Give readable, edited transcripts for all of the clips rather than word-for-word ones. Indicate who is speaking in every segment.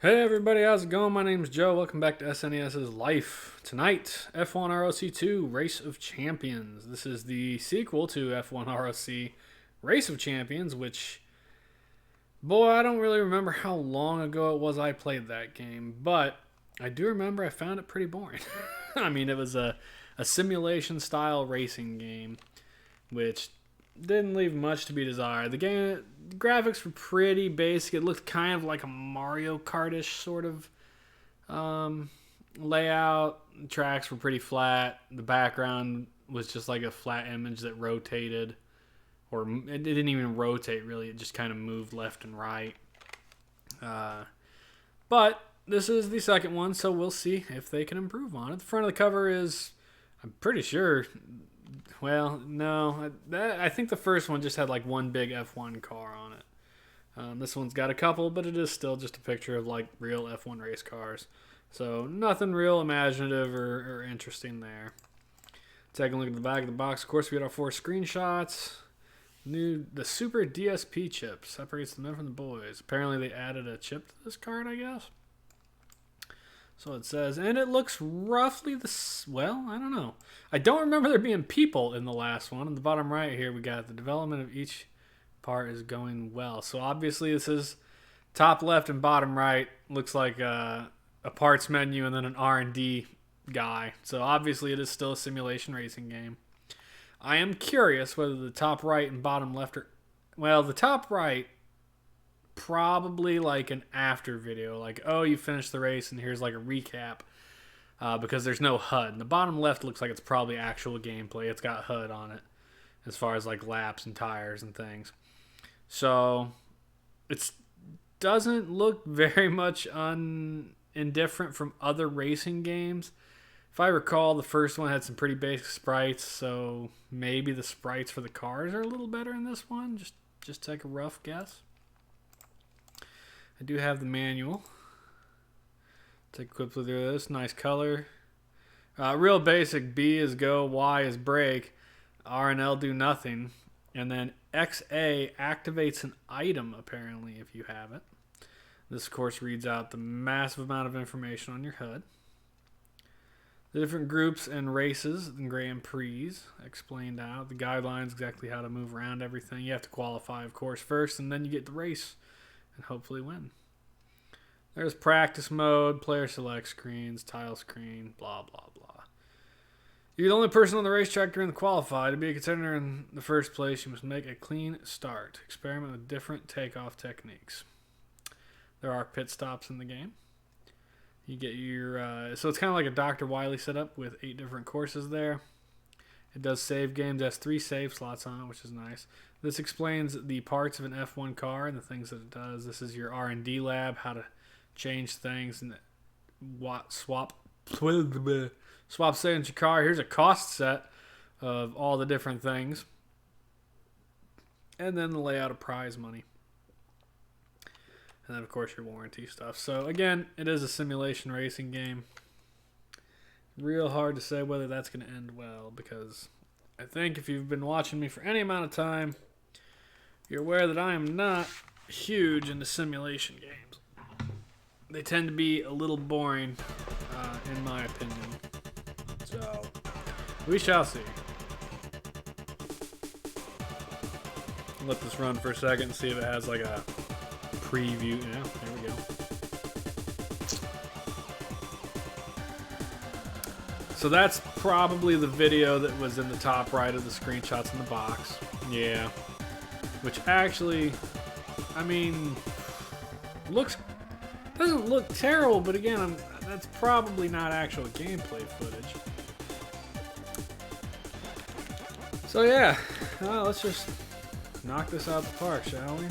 Speaker 1: Hey everybody, how's it going? My name's Joe. Welcome back to SNES's Life. Tonight, F1-ROC 2 Race of Champions. This is the sequel to F1-ROC Race of Champions, which, boy, I don't really remember how long ago it was I played that game, but I do remember I found it pretty boring. I mean, it was a simulation-style racing game, which didn't leave much to be desired. The graphics were pretty basic. It looked kind of like a Mario Kart-ish sort of layout. The tracks were pretty flat. The background was just like a flat image that rotated, or it didn't even rotate really. It just kind of moved left and right. But this is the second one, so we'll see if they can improve on it. The front of the cover is, I'm pretty sure. Well, no, I think the first one just had like one big F1 car on it. This one's got a couple, but it is still just a picture of like real F1 race cars. So nothing real imaginative or interesting there. Taking a look at the back of the box, of course, we got our 4 screenshots. The Super DSP chip separates the men from the boys. Apparently they added a chip to this card, I guess. So it says, and it looks roughly well, I don't know. I don't remember there being people in the last one. In the bottom right here, we got the development of each part is going well. So obviously this is top left and bottom right. Looks like a parts menu and then an R&D guy. So obviously it is still a simulation racing game. I am curious whether the top right and bottom left are, well, the top right, probably like an after video, like, oh, you finished the race and here's like a recap, because there's no HUD. And the bottom left looks like it's probably actual gameplay. It's got HUD on it as far as like laps and tires and things. So it doesn't look very much indifferent from other racing games. If I recall, the first one had some pretty basic sprites, so maybe the sprites for the cars are a little better in this one. Just take a rough guess. I do have the manual. Take a quick look through this. Nice color. Real basic. B is go, Y is brake, R and L do nothing. And then XA activates an item, apparently, if you have it. This, of course, reads out the massive amount of information on your HUD. The different groups and races and Grand Prix explained out. The guidelines, exactly how to move around everything. You have to qualify, of course, first, and then you get the race and hopefully win. There's practice mode, player select screens, tile screen, blah, blah, blah. You're the only person on the racetrack during the qualify. To be a contender in the first place, you must make a clean start. Experiment with different takeoff techniques. There are pit stops in the game. You get your, so it's kind of like a Dr. Wily setup with 8 different courses there. It does save games. It has 3 save slots on it, which is nice. This explains the parts of an F1 car and the things that it does. This is your R&D lab, how to change things and swap settings your car. Here's a cost set of all the different things. And then the layout of prize money. And then, of course, your warranty stuff. So, again, it is a simulation racing game. Real hard to say whether that's going to end well, because I think if you've been watching me for any amount of time, you're aware that I am not huge into simulation games. They tend to be a little boring, in my opinion. So, we shall see. Let this run for a second and see if it has like a preview. Yeah, there we go. So that's probably the video that was in the top right of the screenshots in the box. Yeah. Which actually, I mean, doesn't look terrible, but again, that's probably not actual gameplay footage. So yeah, well, let's just knock this out the park, shall we?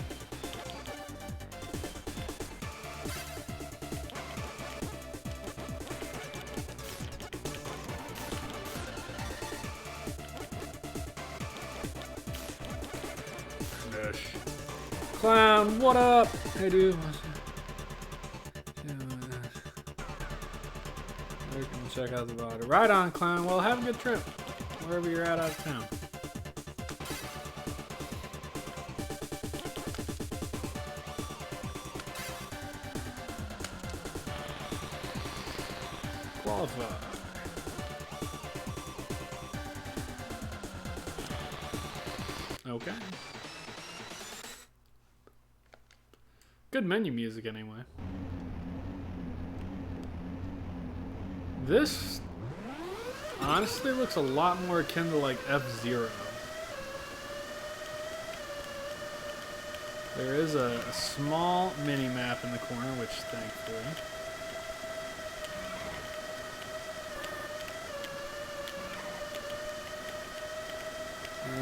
Speaker 1: Clown, what up? Hey, dude. We're gonna check out the body. Right on, Clown. Well, have a good trip wherever you're at out of town. qualify. Okay. Good menu music anyway. This honestly looks a lot more akin to like F-Zero. There is a small mini-map in the corner, which thankfully.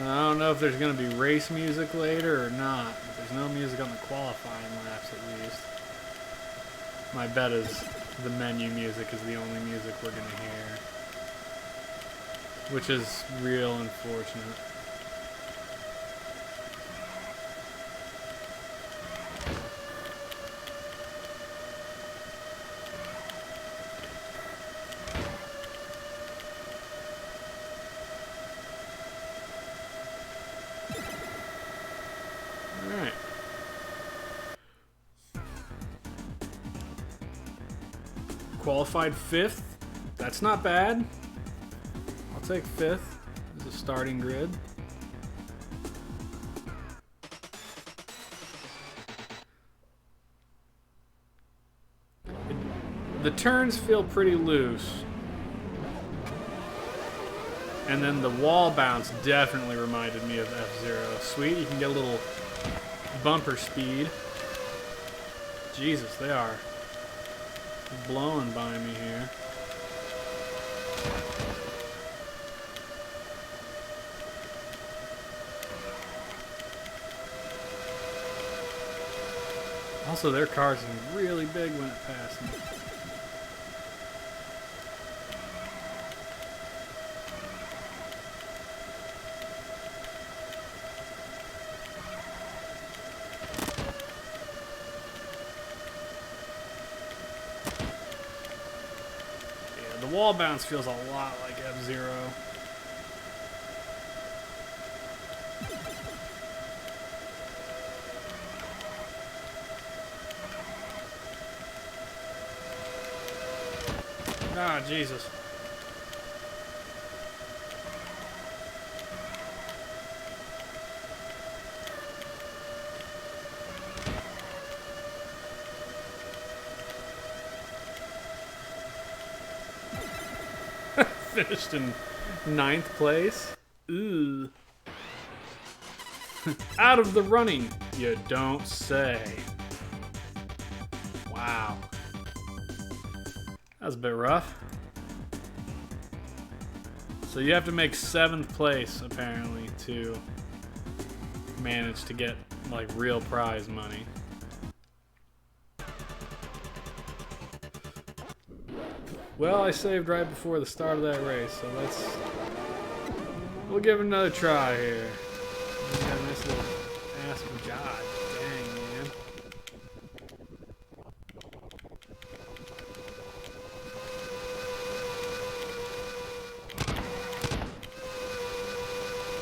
Speaker 1: I don't know if there's going to be race music later or not, but there's no music on the qualifying laps at least. My bet is the menu music is the only music we're going to hear, which is real unfortunate. Alright. Qualified 5th. That's not bad. I'll take 5th as a starting grid. The turns feel pretty loose. And then the wall bounce definitely reminded me of F-Zero. Sweet, you can get a little bumper speed. Jesus, they are blowing by me here. Also, their car's really big when it passes me. The wall bounce feels a lot like F-Zero. Ah, Jesus. Finished in 9th place. Ooh. Out of the running, you don't say. Wow. That was a bit rough. So you have to make 7th place, apparently, to manage to get, like, real prize money. Well, I saved right before the start of that race, so we'll give it another try here. We got a nice little ass of God. Dang, man.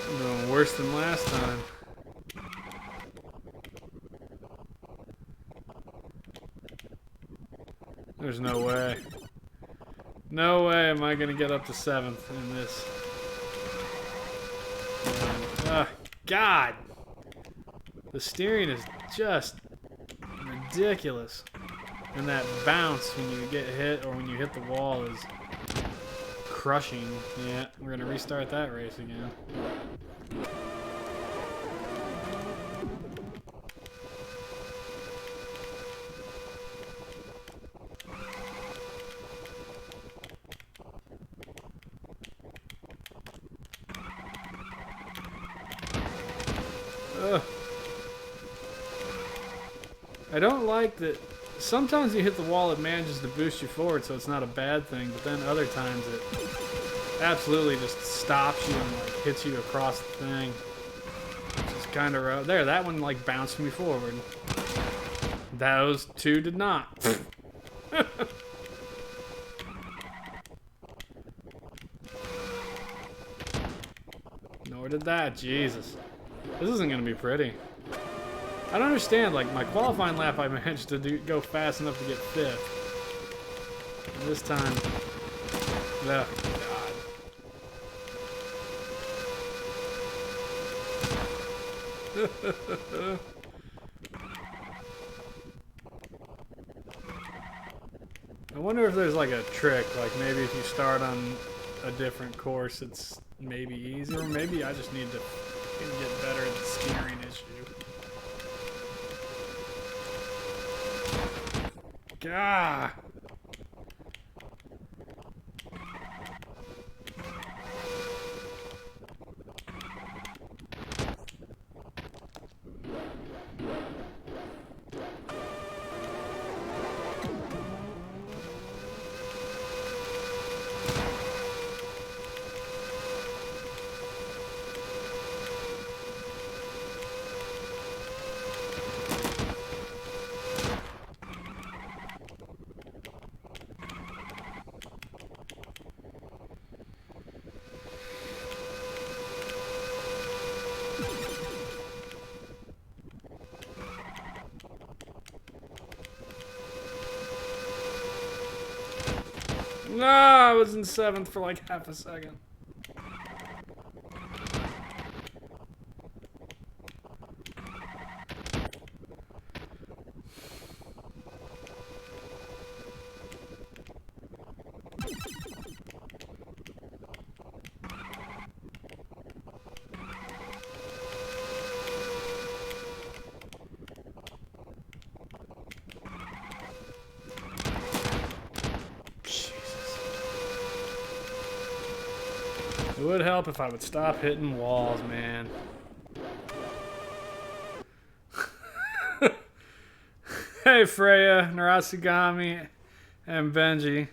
Speaker 1: I'm doing worse than last time. There's no way. No way am I going to get up to 7th in this. God! The steering is just ridiculous. And that bounce when you get hit or when you hit the wall is crushing. Yeah, we're going to restart that race again. Ugh. I don't like that sometimes you hit the wall, it manages to boost you forward, so it's not a bad thing, but then other times it absolutely just stops you and like hits you across the thing. Just kind of there, that one like bounced me forward. Those two did not. Nor did that, Jesus. This isn't going to be pretty. I don't understand, like, my qualifying lap I managed to go fast enough to get 5th. And this time, God. I wonder if there's like a trick, like maybe if you start on a different course, it's maybe easier. Maybe I just need to get better at the steering issue. Gah! No, I was in 7th for like half a second. It would help if I would stop hitting walls, man. Hey, Freya, Narasugami, and Benji.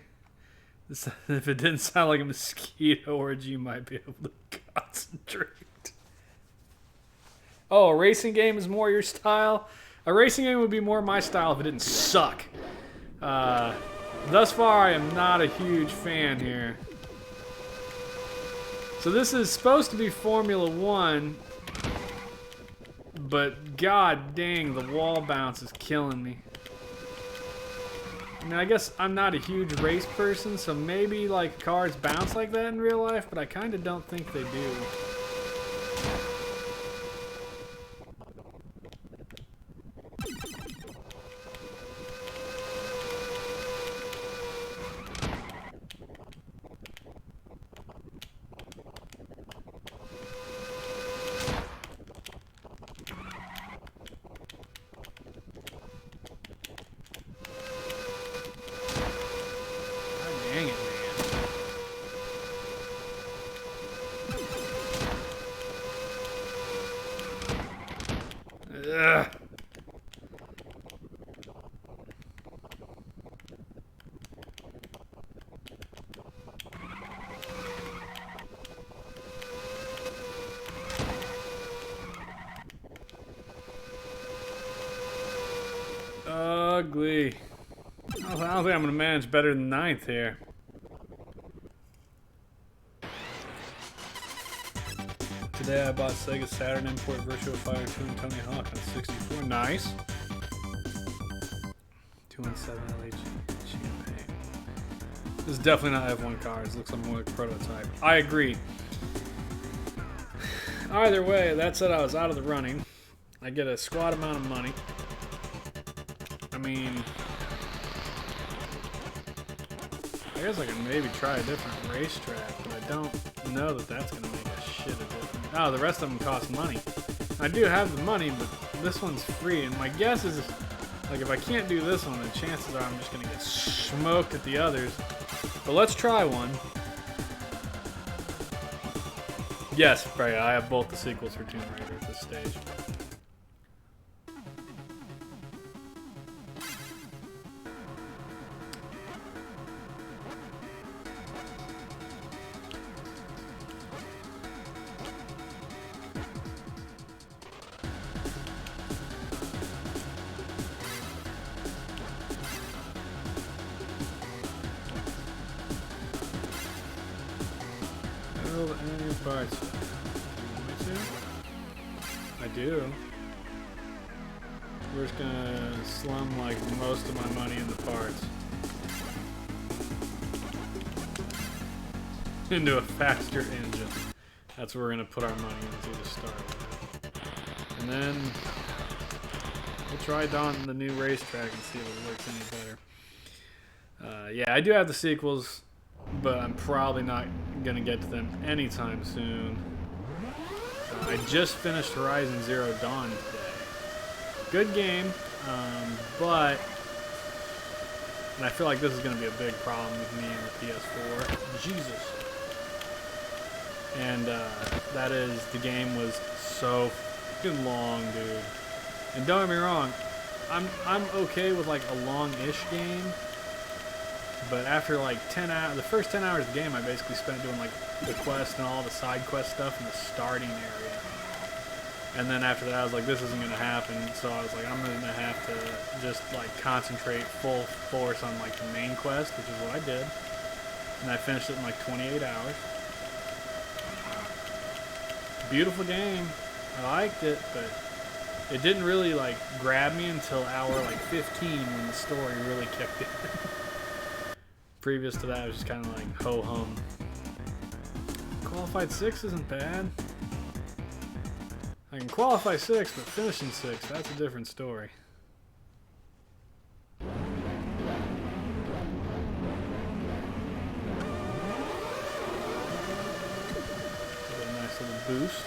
Speaker 1: If it didn't sound like a mosquito orgy, you might be able to concentrate. Oh, a racing game is more your style? A racing game would be more my style if it didn't suck. Thus far, I am not a huge fan here. So this is supposed to be Formula 1, but god dang, the wall bounce is killing me. I mean, I guess I'm not a huge race person, so maybe like cars bounce like that in real life, but I kind of don't think they do. Dang it, man. Ugh. Ugly. I don't think I'm going to manage better than 9th here. Today I bought Sega Saturn Import Virtua Fighter 2 and Tony Hawk on 64. Nice. 217 LH Champagne. This is definitely not F1 cars. Looks like more like a prototype. I agree. Either way, that said I was out of the running. I get a squat amount of money. I mean, I guess I can maybe try a different racetrack, but I don't know that that's going to make a shit of difference. Oh, the rest of them cost money. I do have the money, but this one's free, and my guess is, like, if I can't do this one, then chances are I'm just going to get smoked at the others. But let's try one. Yes, Freya, I have both the sequels for Tomb Raider at this stage. Any parts? Do you want me to? I do. We're just gonna slum like most of my money in the parts. into a faster engine. That's what we're gonna put our money into to start with. And then we'll try on the new racetrack and see if it works any better. Yeah, I do have the sequels, but I'm probably not gonna get to them anytime soon. I just finished Horizon Zero Dawn today. Good game, but and I feel like this is going to be a big problem with me and the PS4. Jesus. And that is, the game was so fucking long, dude. And don't get me wrong, I'm okay with like a long-ish game, but after like 10 hours, the first 10 hours of the game, I basically spent doing like the quest and all the side quest stuff in the starting area. And then after that, I was like, this isn't going to happen. So I was like, I'm going to have to just like concentrate full force on like the main quest, which is what I did. And I finished it in like 28 hours. Beautiful game. I liked it, but it didn't really like grab me until hour like 15 when the story really kicked in. Previous to that, it was just kind of like ho-hum. Qualified 6 isn't bad. I can qualify 6, but finishing 6, that's a different story. Give it a nice little boost.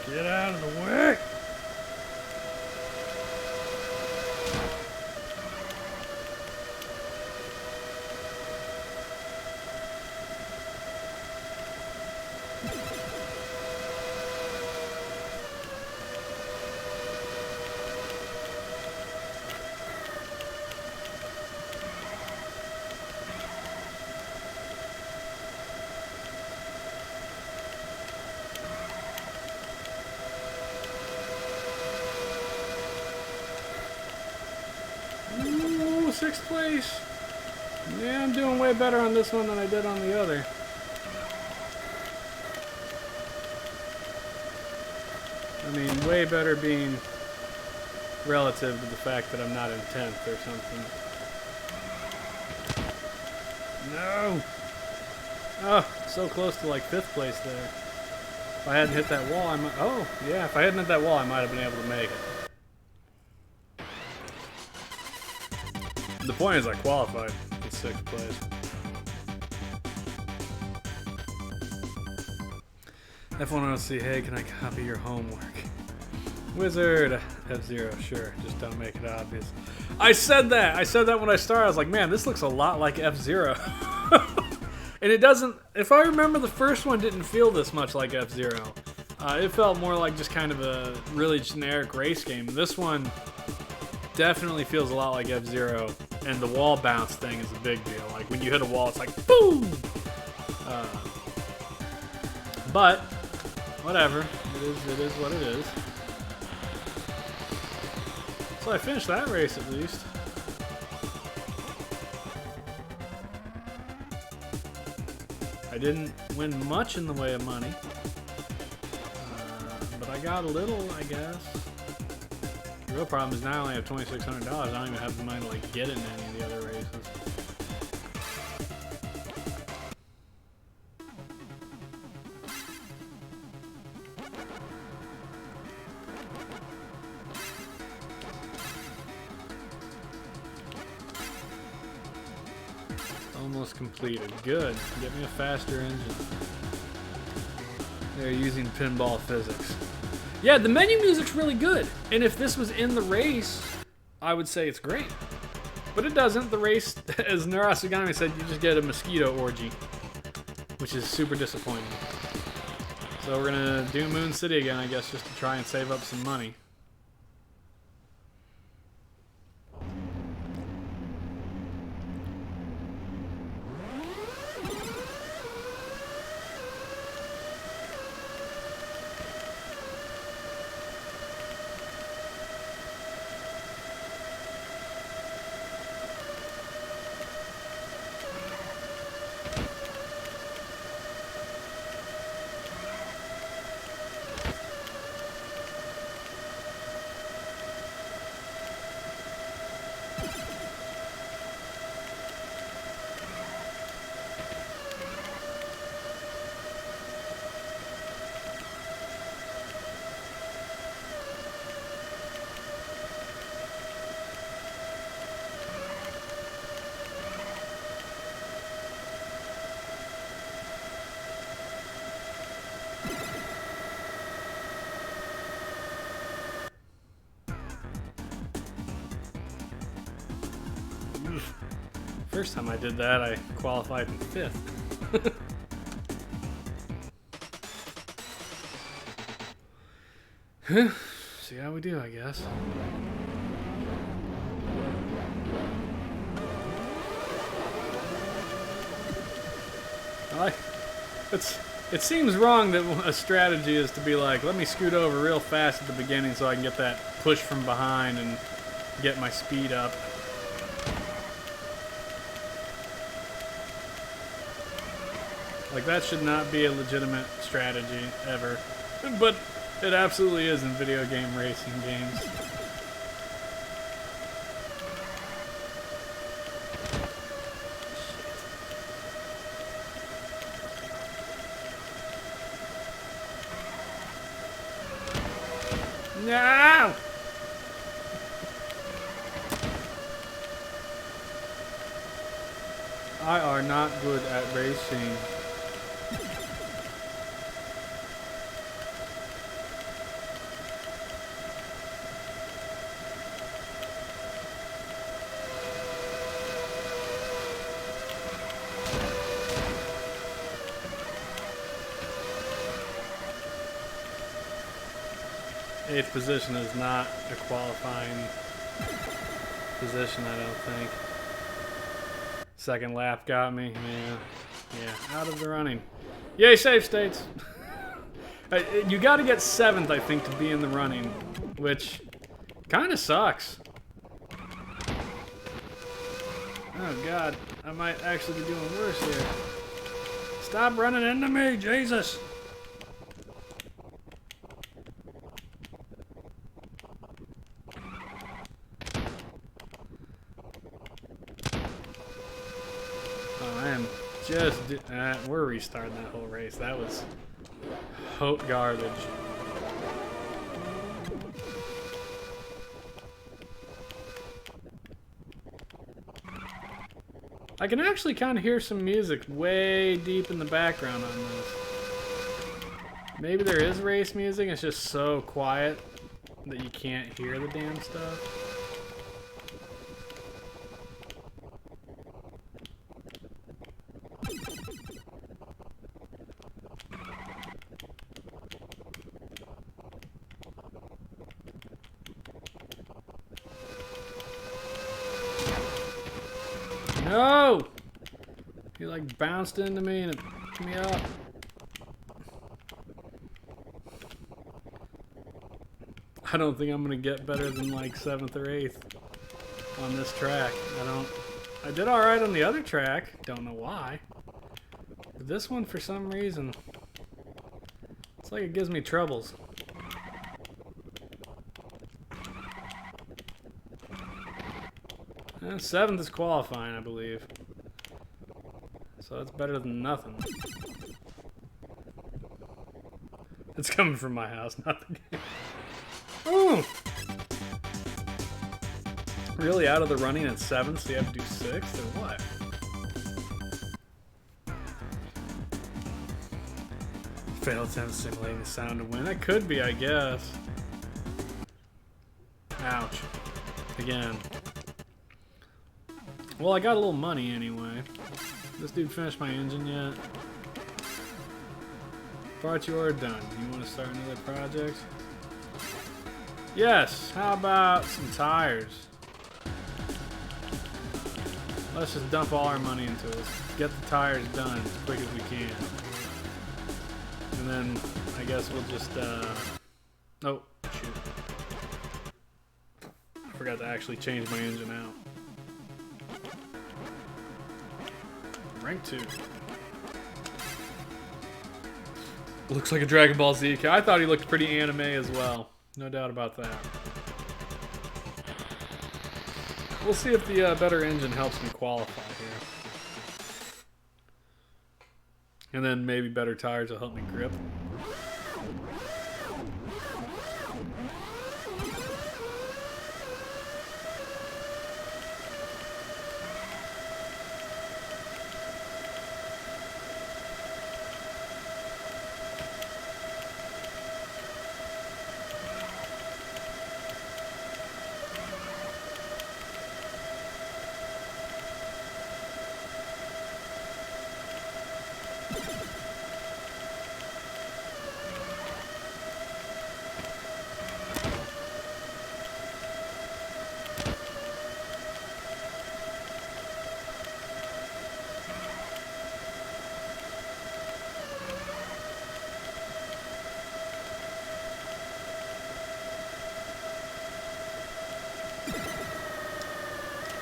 Speaker 1: Get out of the way! Ooh, 6th place. Yeah, I'm doing way better on this one than I did on the other. I mean, way better being relative to the fact that I'm not in 10th or something. No! Oh, so close to like 5th place there. If I hadn't hit that wall, I might... Oh, yeah, if I hadn't hit that wall, I might have been able to make it. The point is I qualified in 6th place. F1-ROC, hey, can I copy your homework? Wizard! F-Zero, sure, just don't make it obvious. I said that! I said that when I started. I was like, man, this looks a lot like F-Zero. And it doesn't... If I remember, the first one didn't feel this much like F-Zero. It felt more like just kind of a really generic race game. This one definitely feels a lot like F-Zero. And the wall bounce thing is a big deal. Like, when you hit a wall, it's like, boom! But, whatever. It is what it is. So I finished that race, at least. I didn't win much in the way of money. But I got a little, I guess. The real problem is now I only have $2,600. I don't even have the money to like get into any of the other races. Almost completed. Good. Get me a faster engine. They're using pinball physics. Yeah, the menu music's really good. And if this was in the race, I would say it's great. But it doesn't. The race, as Narasugami said, you just get a mosquito orgy, which is super disappointing. So we're going to do Moon City again, I guess, just to try and save up some money. First time I did that, I qualified in 5th. See how we do, I guess. It seems wrong that a strategy is to be like, let me scoot over real fast at the beginning so I can get that push from behind and get my speed up. Like, that should not be a legitimate strategy ever. But it absolutely is in video game racing games. No! I are not good at racing. Eighth position is not a qualifying position, I don't think. Second lap got me. Yeah, out of the running. Yay, save states! You gotta get 7th, I think, to be in the running, which kind of sucks. Oh god, I might actually be doing worse here. Stop running into me, Jesus! We're restarting that whole race. That was hot garbage. I can actually kind of hear some music way deep in the background on this. Maybe there is race music, it's just so quiet that you can't hear the damn stuff. No! He like bounced into me and it picked me up. I don't think I'm gonna get better than like 7th or 8th on this track. I did alright on the other track. Don't know why. But this one, for some reason, it's like it gives me troubles. And 7th is qualifying, I believe. So that's better than nothing. It's coming from my house, not the game. Ooh! Really out of the running at 7th, so you have to do 6th, or what? Fail attempt simulating the sound to win. That could be, I guess. Ouch. Again. Well, I got a little money anyway. This dude finished my engine yet? Parts you are done. You want to start another project? Yes! How about some tires? Let's just dump all our money into it. Get the tires done as quick as we can. And then, I guess we'll just, oh, shoot. I forgot to actually change my engine out. Rank 2. Looks like a Dragon Ball Z. I thought he looked pretty anime as well. No doubt about that. We'll see if the better engine helps me qualify here. And then maybe better tires will help me grip.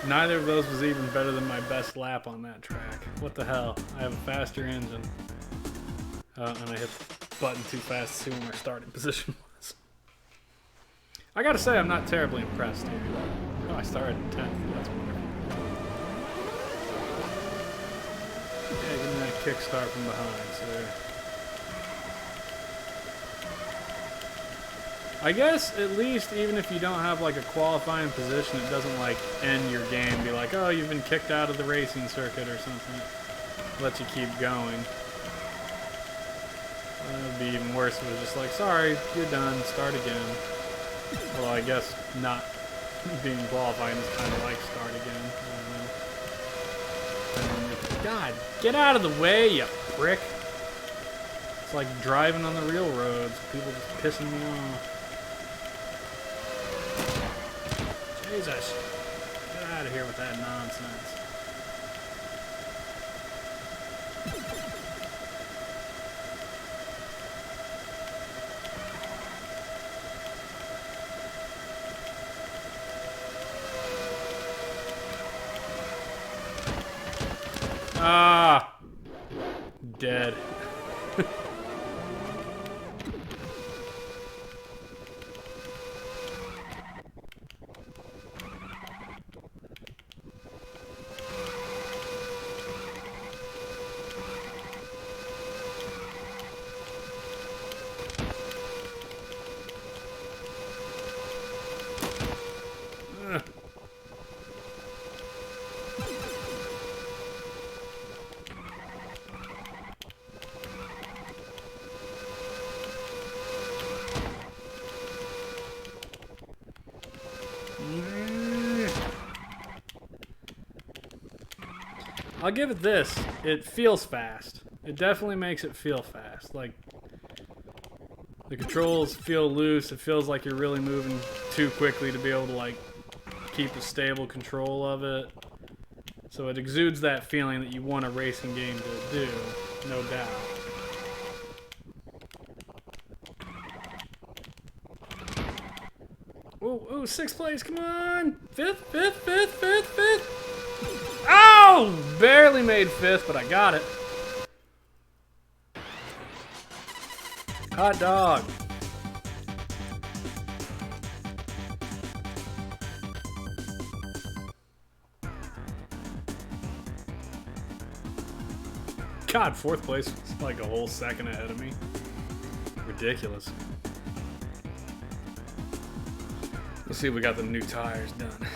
Speaker 1: Neither of those was even better than my best lap on that track. What the hell? I have a faster engine. And I hit the button too fast to see where my starting position was. I gotta say, I'm not terribly impressed here. Oh, I started in 10th. That's wonderful. Yeah, give me that kickstart from behind, sir. I guess at least even if you don't have like a qualifying position, it doesn't like end your game. Be like, oh, you've been kicked out of the racing circuit or something. Let you keep going. It would be even worse if it was just like, sorry, you're done, start again. Although I guess not being qualifying is kind of like start again. I don't know. God, get out of the way, you prick. It's like driving on the real roads. People just pissing me off. Jesus. Get out of here with that nonsense. Ah! Dead. I'll give it this. It feels fast. It definitely makes it feel fast. Like, the controls feel loose. It feels like you're really moving too quickly to be able to, like, keep a stable control of it. So it exudes that feeling that you want a racing game to do, no doubt. Oh, oh, 6th place, come on! 5th, 5th, 5th, 5th, 5th! Oh! Barely made 5th, but I got it. Hot dog. God, 4th place was like a whole second ahead of me. Ridiculous. Let's see if we got the new tires done.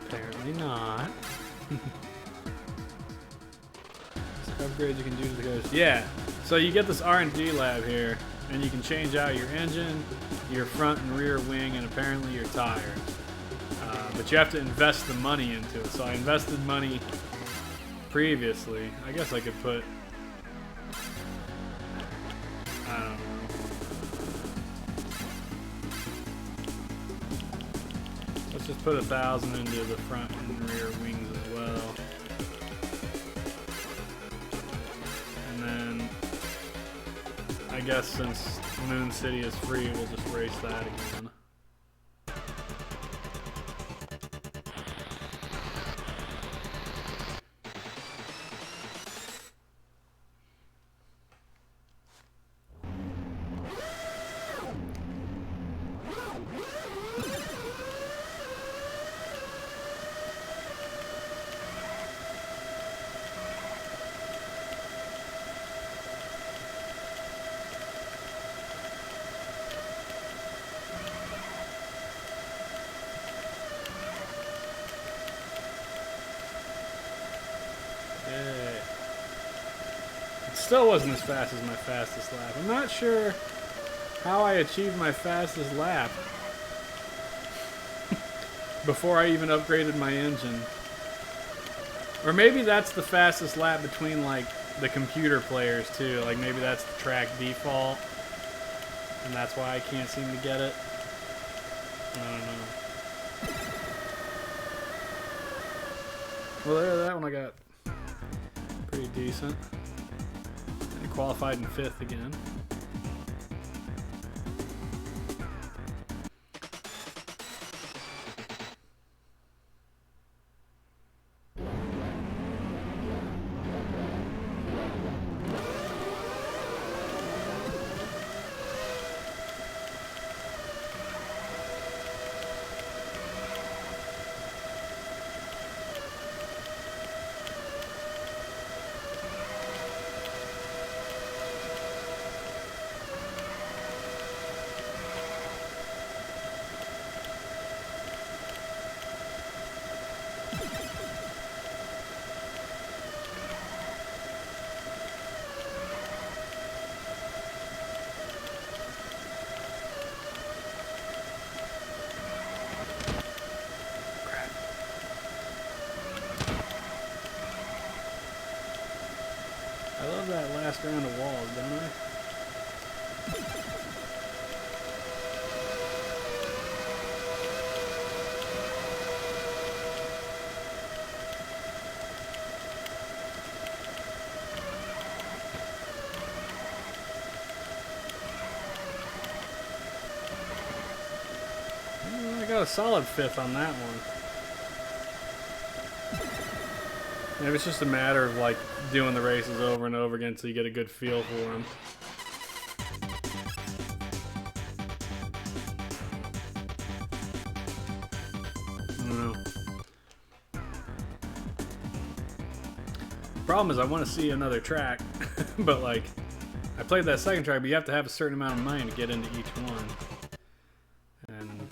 Speaker 1: Apparently not. Upgrades you can do to the cars. Yeah, so you get this R&D lab here, and you can change out your engine, your front and rear wing, and apparently your tires. But you have to invest the money into it. So I invested money previously. I guess I could put, I don't know. Let's just put 1,000 into the front and rear wings as well. And then I guess since Moon City is free, we'll just race that again. Still wasn't as fast as my fastest lap. I'm not sure how I achieved my fastest lap before I even upgraded my engine. Or maybe that's the fastest lap between like the computer players too. Like maybe that's the track default and that's why I can't seem to get it. I don't know. Well, there, that one I got pretty decent. I qualified in 5th again. I love that last round of walls, don't I? I got a solid 5th on that one. Maybe it's just a matter of like doing the races over and over again until you get a good feel for them. I don't know. Problem is I want to see another track, but like I played that second track, but you have to have a certain amount of money to get into each one. And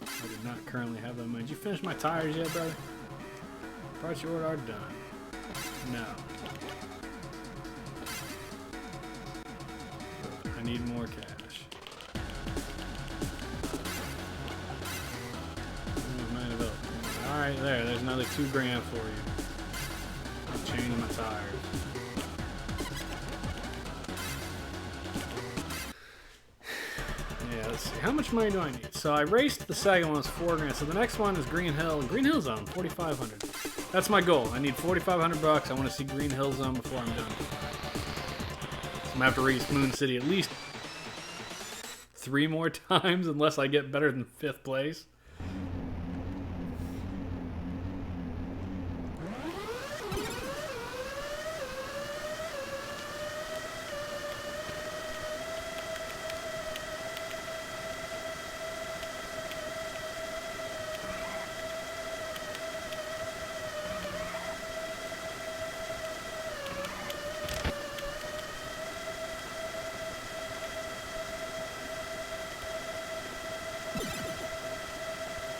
Speaker 1: I do not currently have that money. Did you finish my tires yet, brother? Parts you ordered are done. No. I need more cash. Alright, there's another $2,000 for you. I'll change my tires. Yeah, let's see. How much money do I need? So I raced the second one, it's $4,000. So the next one is Green Hill. Green Hill Zone, $4,500. That's my goal. I need $4,500. I want to see Green Hill Zone before I'm done. So I'm gonna have to race Moon City at least 3 more times unless I get better than 5th place.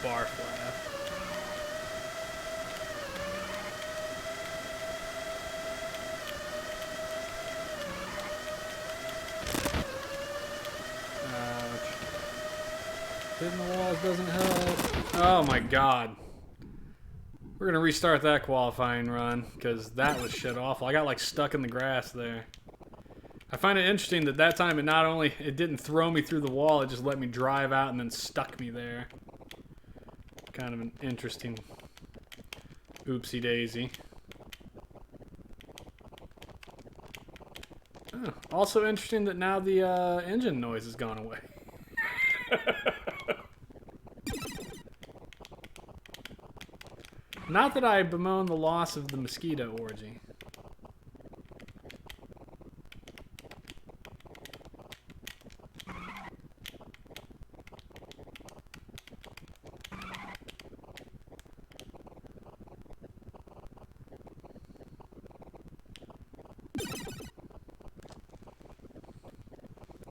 Speaker 1: Bar flap. Ouch. Hitting the walls doesn't help. Oh my god. We're gonna restart that qualifying run because that was shit awful. I got like stuck in the grass there. I find it interesting that that time it didn't throw me through the wall, it just let me drive out and then stuck me there. Kind of an interesting oopsie daisy. Oh, also interesting that now the engine noise has gone away. Not that I bemoan the loss of the mosquito orgy.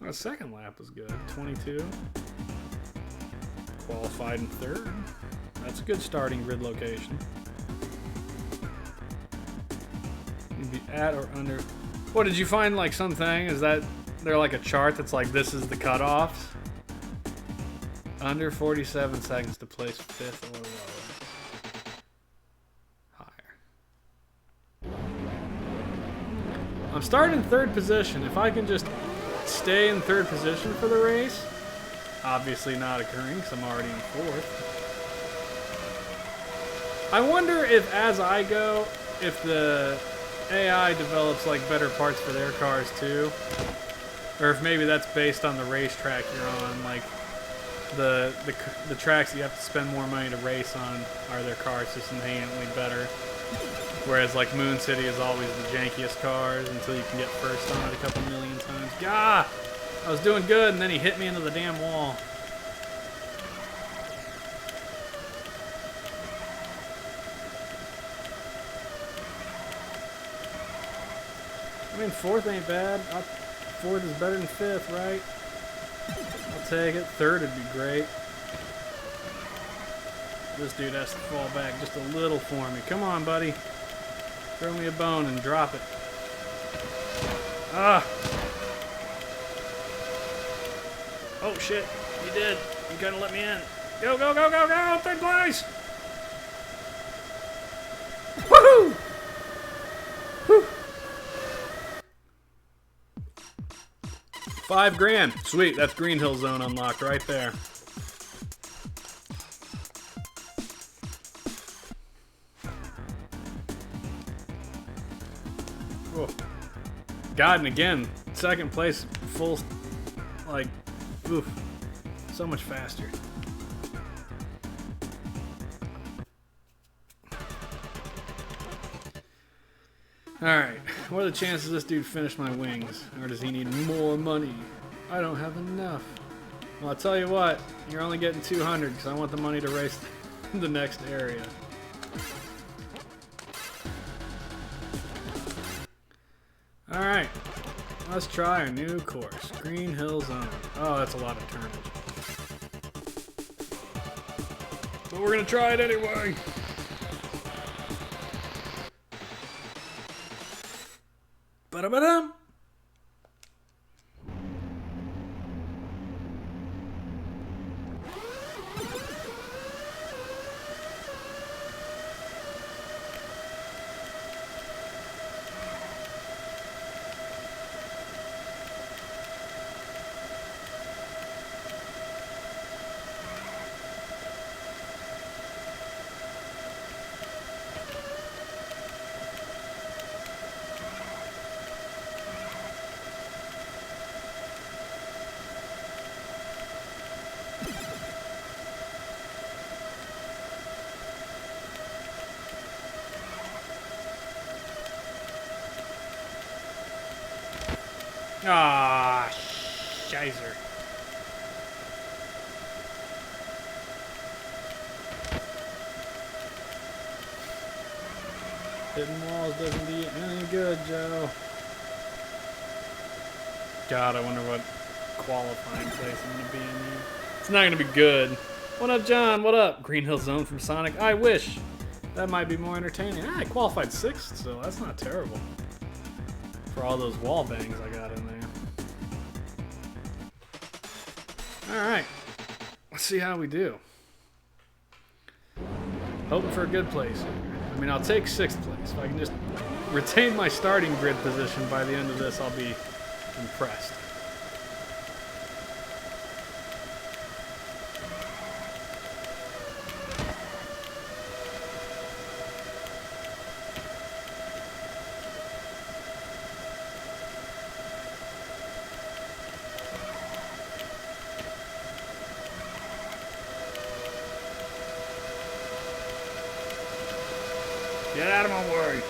Speaker 1: The second lap was good. 22. Qualified in 3rd. That's a good starting grid location. You'd be at or under. What, did you find like something? Is that there like a chart that's like this is the cutoffs? Under 47 seconds to place 5th or lower. Higher. I'm starting in 3rd position. If I can just stay in 3rd position for the race, obviously not occurring because I'm already in 4th. I wonder if, as I go, if the AI develops like better parts for their cars too, or if maybe that's based on the racetrack you're on. Like the tracks that you have to spend more money to race on are their cars just inherently better. Whereas like Moon City is always the jankiest cars until you can get first on it a couple million times. Gah! I was doing good and then he hit me into the damn wall. I mean, fourth ain't bad. Fourth is better than fifth, right? I'll take it. Third would be great. This dude has to fall back just a little for me. Come on, buddy. Throw me a bone and drop it. Ah! Oh, shit. You did. You gotta let me in. Go, go, go, go, go! Third place! Woohoo! Whew. $5,000. Sweet, that's Green Hill Zone unlocked right there. Oh. God, and again, second place, full, like, oof, so much faster. Alright, what are the chances this dude finished my wings? Or does he need more money? I don't have enough. Well, I'll tell you what, you're only getting 200 because I want the money to race the next area. Alright, let's try a new course. Green Hill Zone. Oh, that's a lot of turnage. But we're going to try it anyway. Ba-da-ba-dum. Ah, shizer. Hitting walls doesn't do you any good, Joe. God, I wonder what qualifying place I'm going to be in here. It's not going to be good. What up, John? What up? Green Hill Zone from Sonic. I wish. That might be more entertaining. Ah, I qualified 6th, so that's not terrible. For all those wall bangs I got in there. Alright. Let's see how we do. Hoping for a good place here. I mean, I'll take 6th place. If I can just retain my starting grid position by the end of this, I'll be impressed. Get out of my way.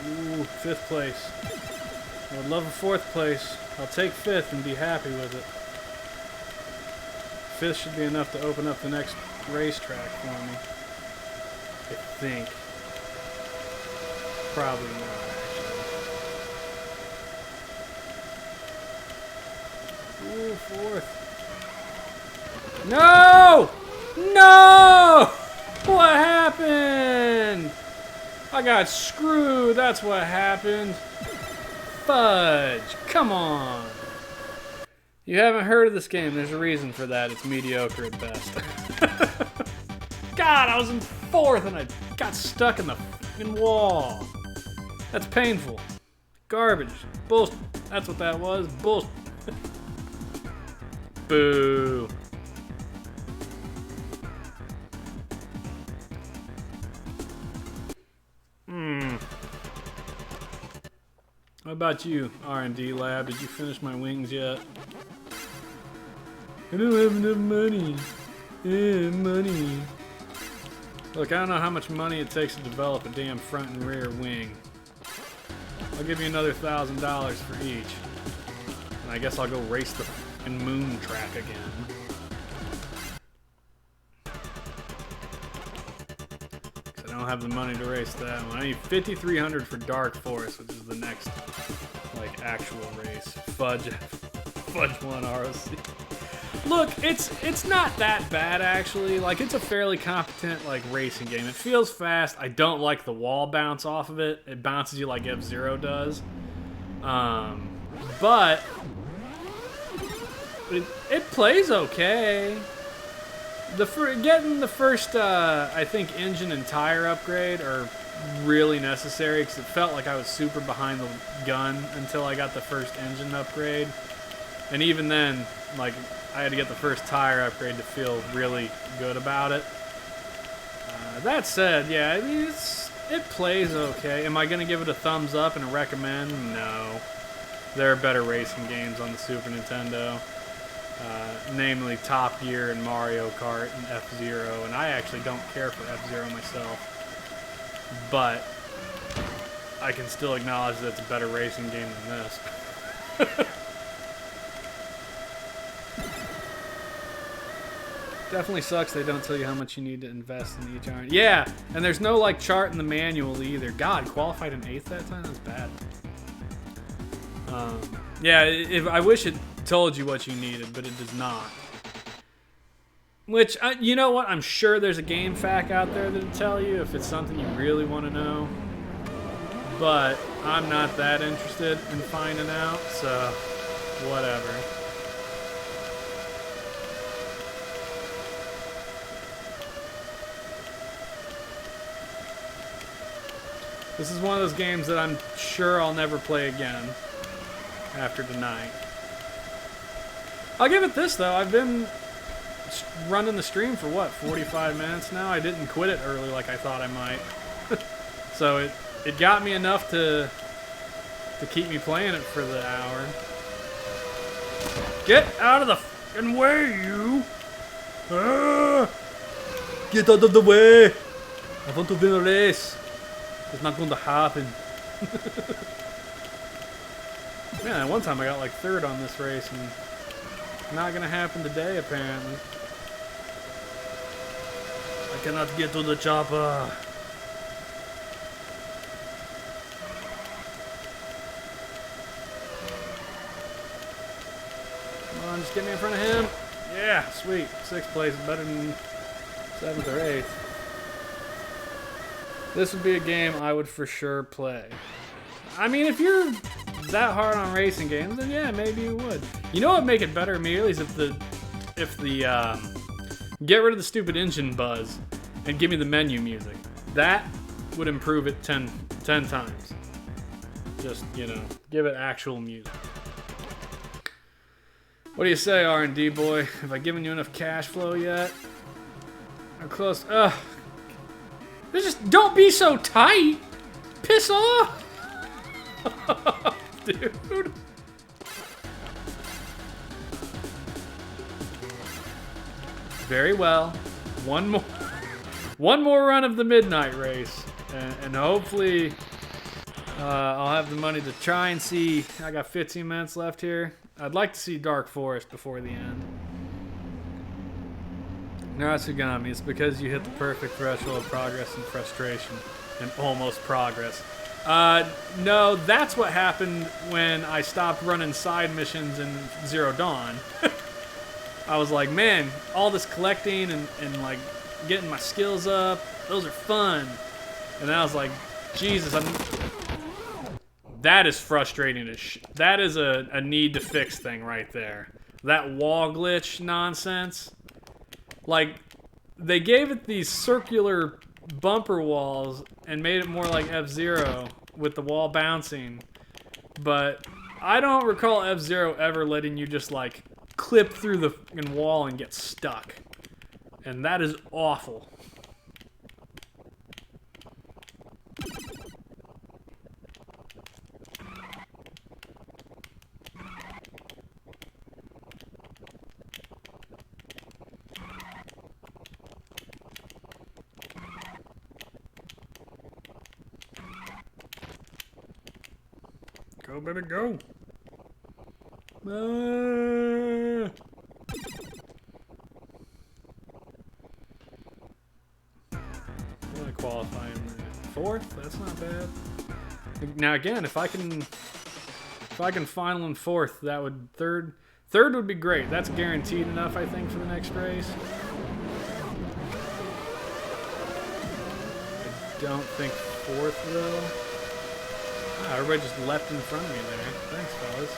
Speaker 1: Ooh, 5th place. I would love a 4th place. I'll take 5th and be happy with it. 5th should be enough to open up the next racetrack for me. I think. Probably not, actually. Ooh, 4th. No! No! What happened? I I got screwed. That's what happened. Fudge. Come on. You haven't heard of this game. There's a reason for that. It's mediocre at best. God, I was in 4th and I got stuck in the fucking wall. That's painful. Garbage. Bullshit. That's what that was. Bullshit. Boo. What about you, R&D lab? Did you finish my wings yet? I don't have enough money. Money. Look, I don't know how much money it takes to develop a damn front and rear wing. I'll give you another $1,000 for each. And I guess I'll go race the fucking moon track again. Because I don't have the money to race that one. I need 5,300 for Dark Forest, which is the next, like, actual race. Fudge 1-ROC. Look, it's not that bad, actually. Like, it's a fairly competent, like, racing game. It feels fast. I don't like the wall bounce off of it. It bounces you like F-Zero does. But it plays okay. Getting the first, I think, engine and tire upgrade are really necessary because it felt like I was super behind the gun until I got the first engine upgrade. And even then, like, I had to get the first tire upgrade to feel really good about it. That said, yeah, I mean, it plays okay. Am I going to give it a thumbs up and a recommend? No. There are better racing games on the Super Nintendo. Namely Top Gear and Mario Kart and F-Zero. And I actually don't care for F-Zero myself. But I can still acknowledge that it's a better racing game than this. Definitely sucks they don't tell you how much you need to invest in each iron. Yeah, and there's no like chart in the manual either. God, qualified in 8th that time? That's bad. Yeah, I wish it told you what you needed, but it does not. Which, you know what? I'm sure there's a game fact out there that'll tell you if it's something you really want to know. But I'm not that interested in finding out, so whatever. This is one of those games that I'm sure I'll never play again after tonight. I'll give it this, though. I've been running the stream for, what, 45 minutes now? I didn't quit it early like I thought I might. So it got me enough to keep me playing it for the hour. Get out of the fucking way, you! Get out of the way! I want to win a race. It's not going to happen. Man, one time I got like 3rd on this race, and not going to happen today, apparently. I cannot get to the chopper. Come on, just get me in front of him. Yeah, sweet. 6th place is better than 7th or 8th. This would be a game I would for sure play. I mean, if you're that hard on racing games, then yeah, maybe you would. You know what would make it better immediately is if the get rid of the stupid engine buzz and give me the menu music. That would improve it 10 times. Just, you know, give it actual music. What do you say, R&D boy? Have I given you enough cash flow yet? I'm close. Just don't be so tight. Piss off. Dude. Very well. One more run of the midnight race. And hopefully I'll have the money to try and see. I got 15 minutes left here. I'd like to see Dark Forest before the end. Natsugami, it's because you hit the perfect threshold of progress and frustration and almost progress. No, that's what happened when I stopped running side missions in Zero Dawn. I was like, man, all this collecting and like getting my skills up, those are fun. And then I was like, Jesus, that is frustrating as that is a need to fix thing right there. That wall glitch nonsense. Like, they gave it these circular bumper walls and made it more like F-Zero with the wall bouncing. But I don't recall F-Zero ever letting you just, like, clip through the fucking wall and get stuck. And that is awful. Go, better go. I'm gonna qualify in fourth. That's not bad. Now again, if I can final in fourth, that would third would be great. That's guaranteed enough, I think, for the next race. I don't think fourth though. Ah, everybody just leapt in front of me there. Thanks, fellas.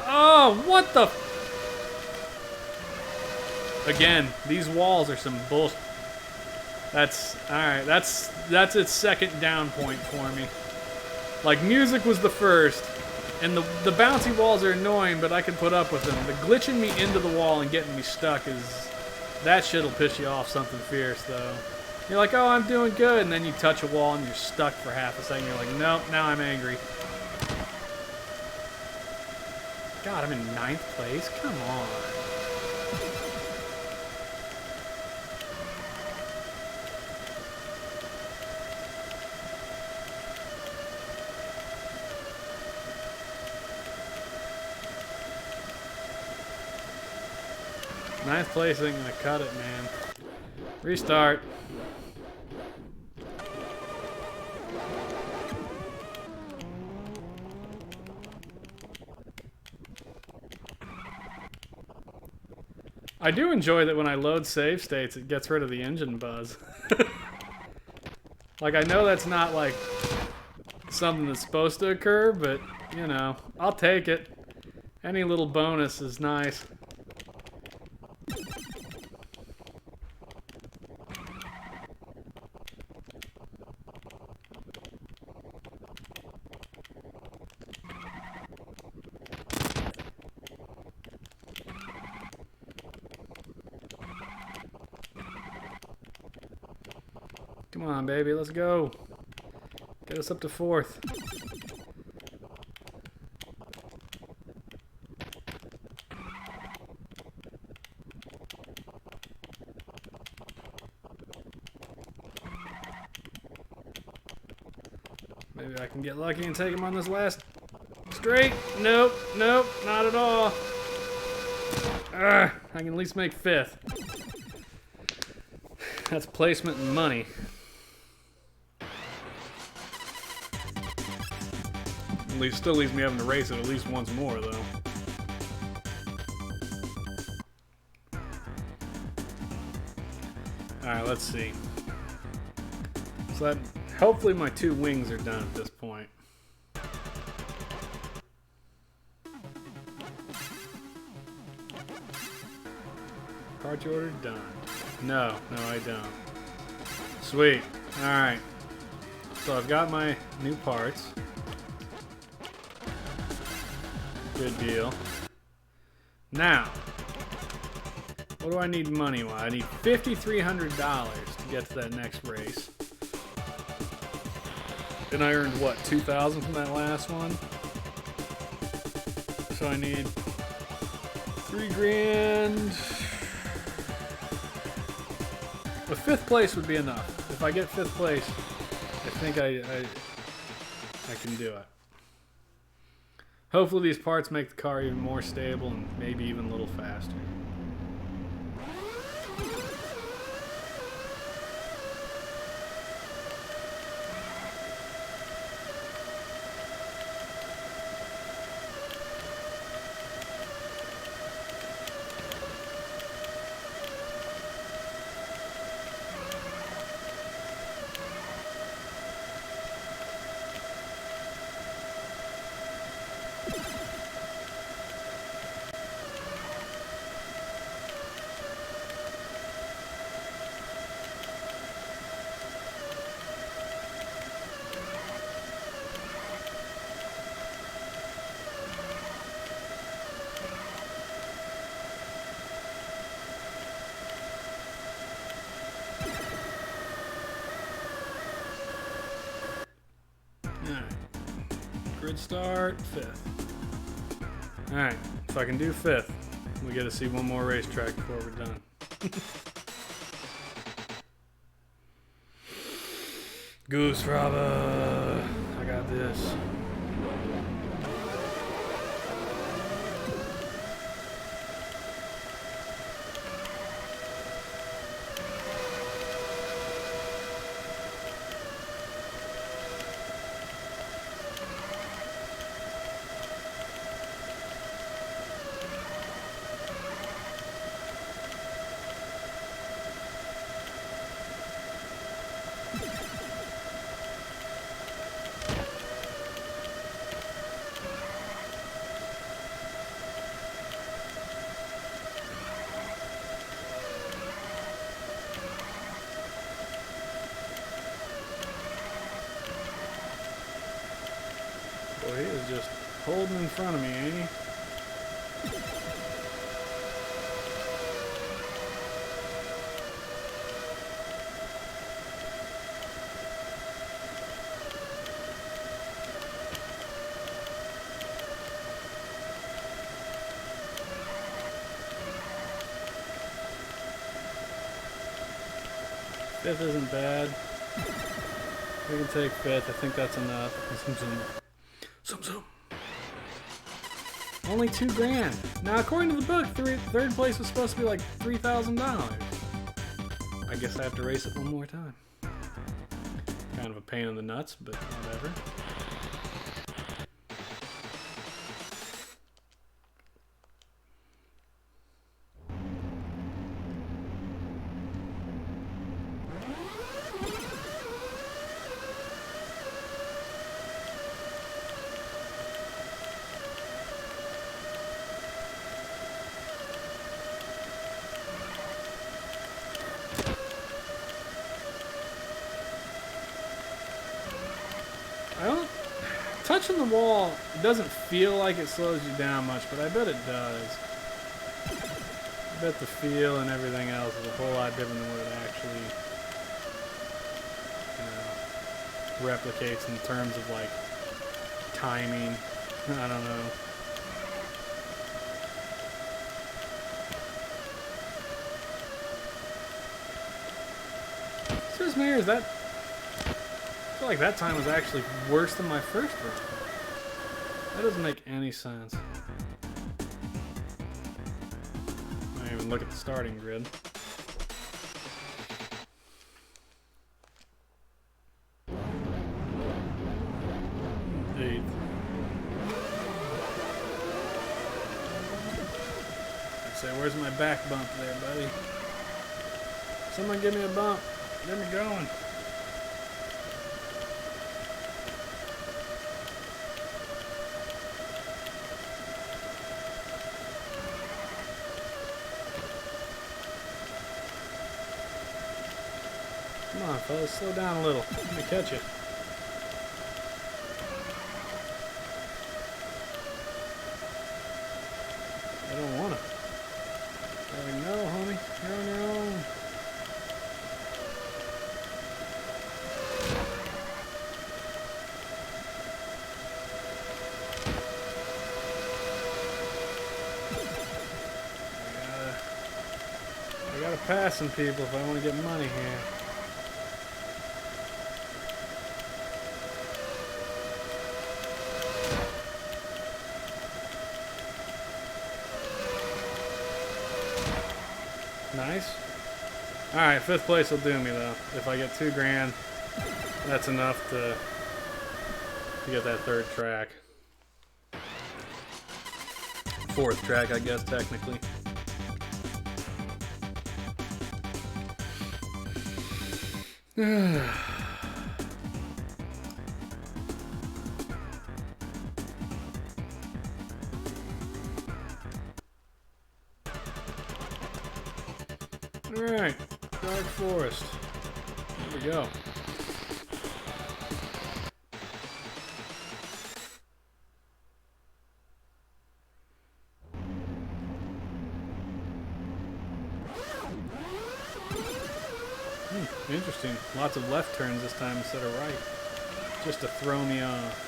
Speaker 1: Oh, what the? Again, these walls are some bullshit. That's alright. That's its second down point for me. Like, music was the first, and the bouncy walls are annoying, but I can put up with them. The glitching me into the wall and getting me stuck is. That shit'll piss you off something fierce, though. You're like, oh, I'm doing good, and then you touch a wall and you're stuck for half a second. You're like, nope, now I'm angry. God, I'm in 9th place? Come on. Ninth place ain't gonna cut it, man. Restart. I do enjoy that when I load save states, it gets rid of the engine buzz. Like, I know that's not, like, something that's supposed to occur, but, you know, I'll take it. Any little bonus is nice. Come on, baby, let's go. Get us up to fourth. Maybe I can get lucky and take him on this last straight. Nope, nope, not at all. I can at least make fifth. That's placement and money. Still leaves me having to race it at least once more, though. Alright, let's see. So that, hopefully my 2 wings are done at this point. Part order done. No, I don't. Sweet. Alright. So I've got my new parts. Good deal. Now, what do I need money-wise? I need $5,300 to get to that next race. And I earned, what, $2,000 from that last one? So I need $3 grand. But 5th place would be enough. If I get 5th place, I think I can do it. Hopefully these parts make the car even more stable and maybe even a little faster. Grid start, 5th. Alright, if I can do 5th, we get to see one more racetrack before we're done. Goose Robber! I got this. Boy, he is just holding in front of me, ain't he? Fifth isn't bad. We can take 5th. I think that's enough. Zoom, zoom. Only $2,000. Now, according to the book, third place was supposed to be like $3,000. I guess I have to race it one more time. Kind of a pain in the nuts, but whatever. Touching the wall doesn't feel like it slows you down much, but I bet it does. I bet the feel and everything else is a whole lot different than what it actually, replicates in terms of like timing. I don't know. Excuse me, is that? I feel like that time was actually worse than my first run. That doesn't make any sense. I didn't even look at the starting grid. Eighth. I'd say, where's my back bump there, buddy? Someone give me a bump. Get me going. Come on, fellas, slow down a little. Let me catch you. I don't wanna. No, homie. You're on your own. I gotta pass some people if I want to get money here. Nice. Alright, 5th place will do me though. If I get $2,000, that's enough to get that 3rd track. 4th track, I guess, technically. Alright, Dark Forest. Here we go. Interesting. Lots of left turns this time instead of right. Just to throw me off.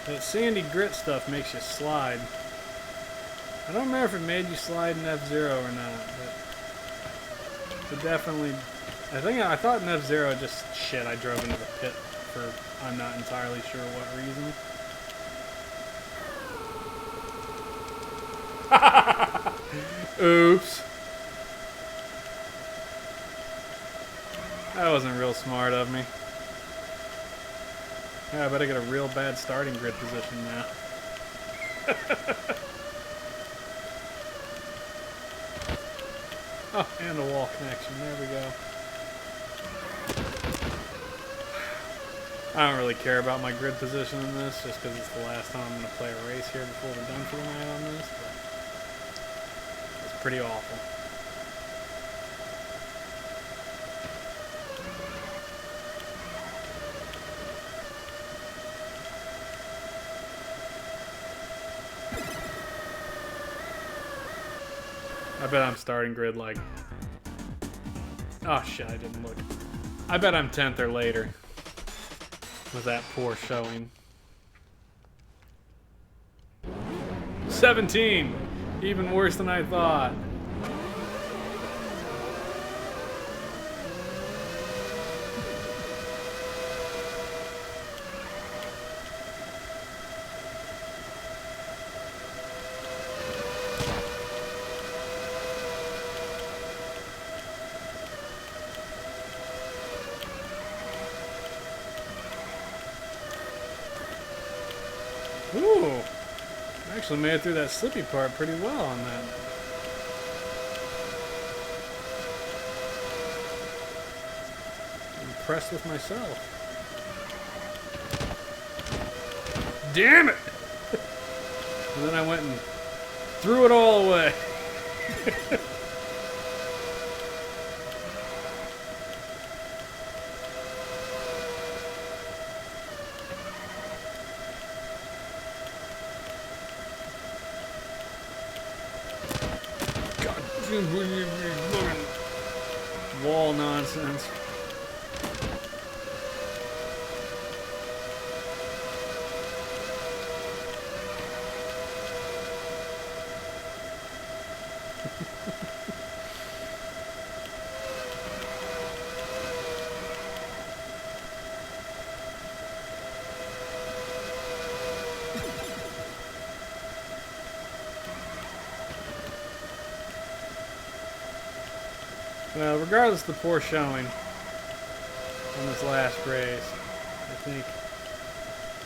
Speaker 1: That sandy grit stuff makes you slide. I don't remember if it made you slide in F-Zero or not, but it definitely... I thought in F-Zero just shit, I drove into the pit for I'm not entirely sure what reason. Oops. That wasn't real smart of me. Yeah, I better get a real bad starting grid position now. Oh, and a wall connection. There we go. I don't really care about my grid position in this, just because it's the last time I'm going to play a race here before we're done for the night on this, but it's pretty awful. I bet I'm starting grid like... Oh shit, I didn't look. I bet I'm 10th or later. With that poor showing. 17! Even worse than I thought. Ooh, I actually made it through that slippy part pretty well on that. I'm impressed with myself. Damn it! And then I went and threw it all away. Wall nonsense. Well, regardless of the poor showing on this last race, I think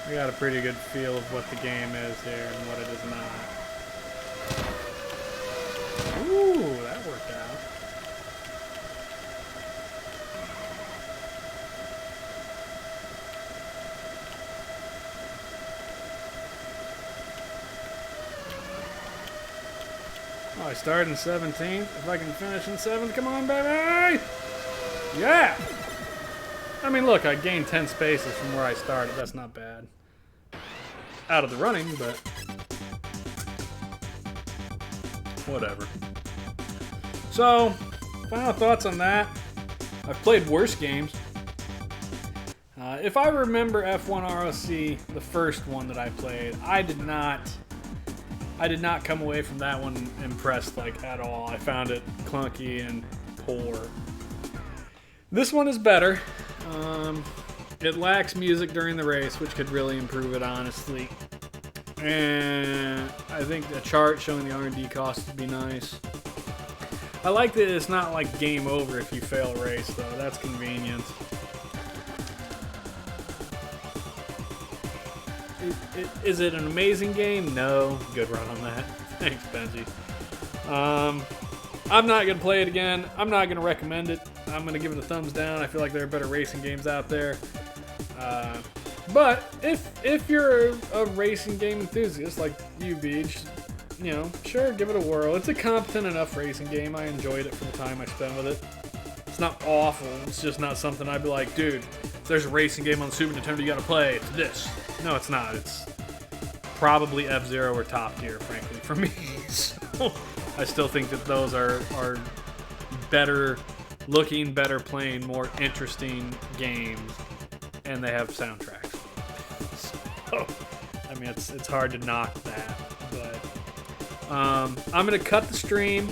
Speaker 1: I got a pretty good feel of what the game is here and what it is not. Ooh, that worked out. Oh, I started in 17th. If I can finish in 7th, come on, baby! Yeah! I mean, look, I gained 10 spaces from where I started. That's not bad. Out of the running, but... whatever. So, final thoughts on that. I've played worse games. If I remember F1-ROC, the first one that I played, I did not come away from that one impressed, like, at all. I found it clunky and poor. This one is better. It lacks music during the race, which could really improve it, honestly. And I think the chart showing the R&D costs would be nice. I like that it's not like game over if you fail a race, though. That's convenient. Is it an amazing game? No. Good run on that. Thanks, Benji. I'm not going to play it again. I'm not going to recommend it. I'm going to give it a thumbs down. I feel like there are better racing games out there. But if you're a racing game enthusiast like you, Beach, you know, sure, give it a whirl. It's a competent enough racing game. I enjoyed it for the time I spent with it. It's not awful. It's just not something I'd be like, dude, if there's a racing game on Super Nintendo you got to play, it's this. No, it's not. It's probably F-Zero or top tier, frankly, for me. So I still think that those are better looking, better playing, more interesting games, and they have soundtracks. So I mean, it's hard to knock that. But I'm gonna cut the stream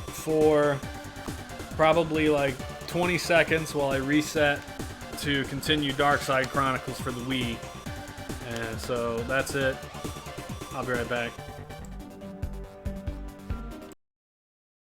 Speaker 1: for probably like 20 seconds while I reset to continue Dark Side Chronicles for the Wii. And so that's it. I'll be right back.